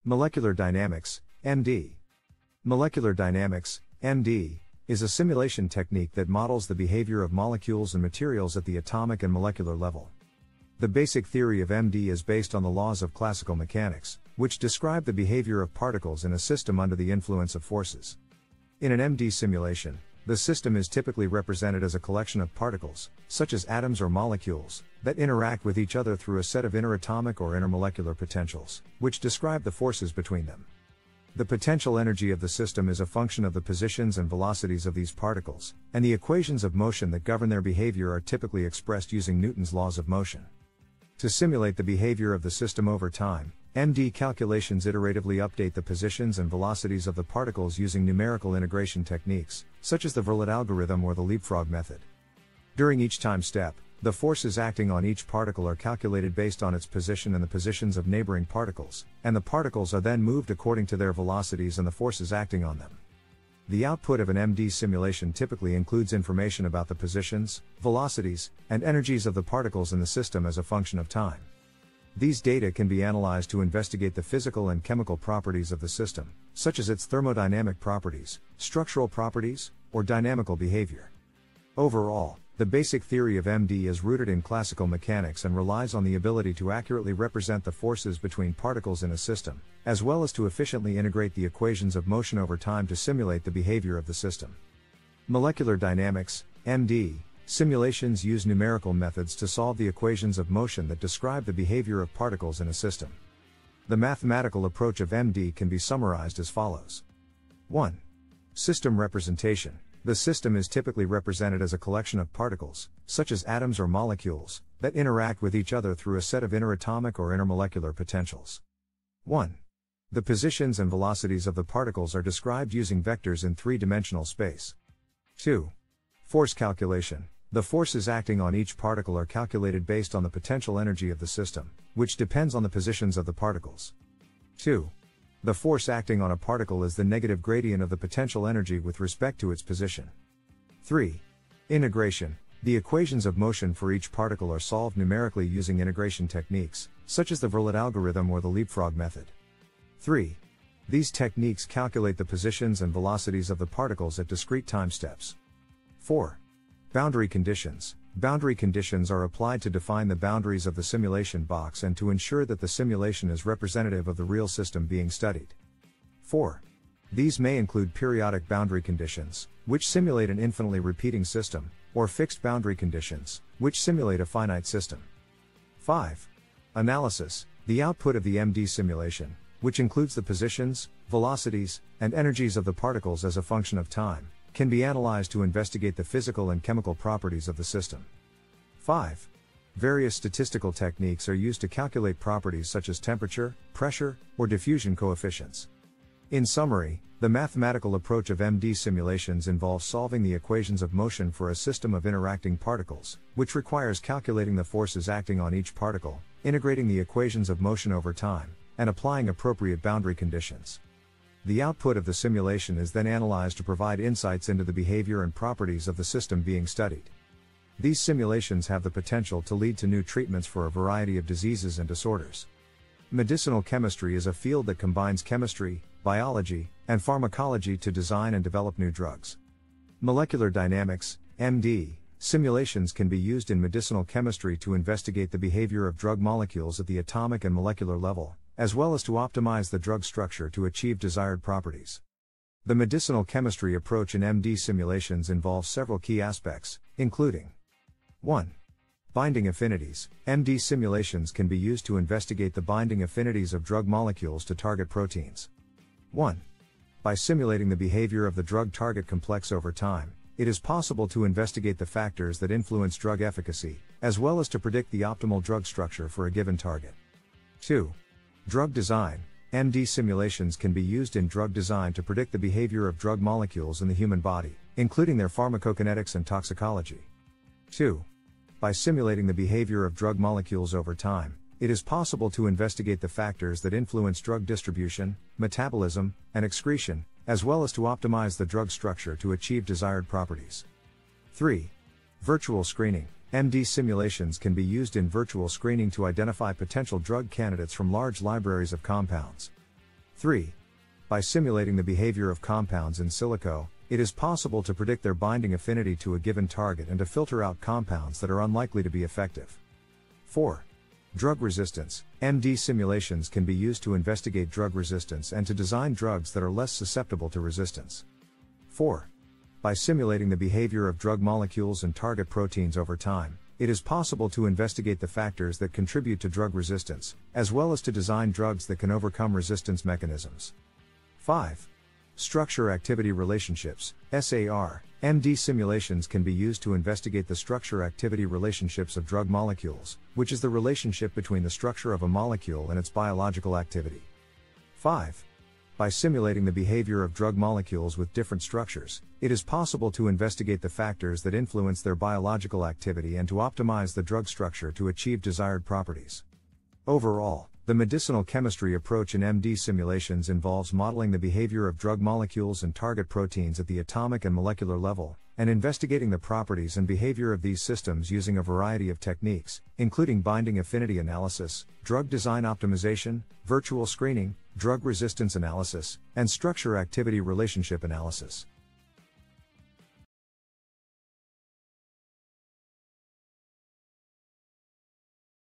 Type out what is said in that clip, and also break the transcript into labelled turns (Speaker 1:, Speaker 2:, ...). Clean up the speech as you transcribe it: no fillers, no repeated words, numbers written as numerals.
Speaker 1: Molecular dynamics, MD. Molecular dynamics, MD, is a simulation technique that models the behavior of molecules and materials at the atomic and molecular level. The basic theory of MD is based on the laws of classical mechanics, which describe the behavior of particles in a system under the influence of forces. In an MD simulation, the system is typically represented as a collection of particles, such as atoms or molecules, that interact with each other through a set of interatomic or intermolecular potentials, which describe the forces between them. The potential energy of the system is a function of the positions and velocities of these particles, and the equations of motion that govern their behavior are typically expressed using Newton's laws of motion. To simulate the behavior of the system over time, MD calculations iteratively update the positions and velocities of the particles using numerical integration techniques, such as the Verlet algorithm or the leapfrog method. During each time step, the forces acting on each particle are calculated based on its position and the positions of neighboring particles, and the particles are then moved according to their velocities and the forces acting on them. The output of an MD simulation typically includes information about the positions, velocities, and energies of the particles in the system as a function of time. These data can be analyzed to investigate the physical and chemical properties of the system, such as its thermodynamic properties, structural properties, or dynamical behavior. Overall, the basic theory of MD is rooted in classical mechanics and relies on the ability to accurately represent the forces between particles in a system, as well as to efficiently integrate the equations of motion over time to simulate the behavior of the system. Molecular dynamics, MD, simulations use numerical methods to solve the equations of motion that describe the behavior of particles in a system. The mathematical approach of MD can be summarized as follows. 1. System representation. The system is typically represented as a collection of particles, such as atoms or molecules, that interact with each other through a set of interatomic or intermolecular potentials. 1. The positions and velocities of the particles are described using vectors in three-dimensional space. 2. Force calculation. The forces acting on each particle are calculated based on the potential energy of the system, which depends on the positions of the particles. 2. The force acting on a particle is the negative gradient of the potential energy with respect to its position. 3. Integration. The equations of motion for each particle are solved numerically using integration techniques, such as the Verlet algorithm or the leapfrog method. 3. These techniques calculate the positions and velocities of the particles at discrete time steps. 4. Boundary conditions. Boundary conditions are applied to define the boundaries of the simulation box and to ensure that the simulation is representative of the real system being studied. 4. These may include periodic boundary conditions, which simulate an infinitely repeating system, or fixed boundary conditions, which simulate a finite system. 5. Analysis. The output of the MD simulation, which includes the positions, velocities, and energies of the particles as a function of time, can be analyzed to investigate the physical and chemical properties of the system. 5. Various statistical techniques are used to calculate properties such as temperature, pressure, or diffusion coefficients. In summary, the mathematical approach of MD simulations involves solving the equations of motion for a system of interacting particles, which requires calculating the forces acting on each particle, integrating the equations of motion over time, and applying appropriate boundary conditions. The output of the simulation is then analyzed to provide insights into the behavior and properties of the system being studied. These simulations have the potential to lead to new treatments for a variety of diseases and disorders. Medicinal chemistry is a field that combines chemistry, biology, and pharmacology to design and develop new drugs. Molecular dynamics, MD, simulations can be used in medicinal chemistry to investigate the behavior of drug molecules at the atomic and molecular level, as well as to optimize the drug structure to achieve desired properties. The medicinal chemistry approach in MD simulations involves several key aspects, including 1. Binding affinities. MD simulations can be used to investigate the binding affinities of drug molecules to target proteins. 1. By simulating the behavior of the drug-target complex over time, it is possible to investigate the factors that influence drug efficacy, as well as to predict the optimal drug structure for a given target. 2. Drug design. MD simulations can be used in drug design to predict the behavior of drug molecules in the human body, including their pharmacokinetics and toxicology. 2. By simulating the behavior of drug molecules over time, it is possible to investigate the factors that influence drug distribution, metabolism, and excretion, as well as to optimize the drug structure to achieve desired properties. 3. Virtual screening. MD simulations can be used in virtual screening to identify potential drug candidates from large libraries of compounds. 3. By simulating the behavior of compounds in silico, it is possible to predict their binding affinity to a given target and to filter out compounds that are unlikely to be effective. 4. Drug resistance. MD simulations can be used to investigate drug resistance and to design drugs that are less susceptible to resistance. 4. By simulating the behavior of drug molecules and target proteins over time, it is possible to investigate the factors that contribute to drug resistance, as well as to design drugs that can overcome resistance mechanisms. 5. Structure-activity relationships, SAR. MD simulations can be used to investigate the structure-activity relationships of drug molecules, which is the relationship between the structure of a molecule and its biological activity. 5. By simulating the behavior of drug molecules with different structures, it is possible to investigate the factors that influence their biological activity and to optimize the drug structure to achieve desired properties. Overall, the medicinal chemistry approach in MD simulations involves modeling the behavior of drug molecules and target proteins at the atomic and molecular level, and investigating the properties and behavior of these systems using a variety of techniques, including binding affinity analysis, drug design optimization, virtual screening, drug resistance analysis, and structure-activity relationship analysis.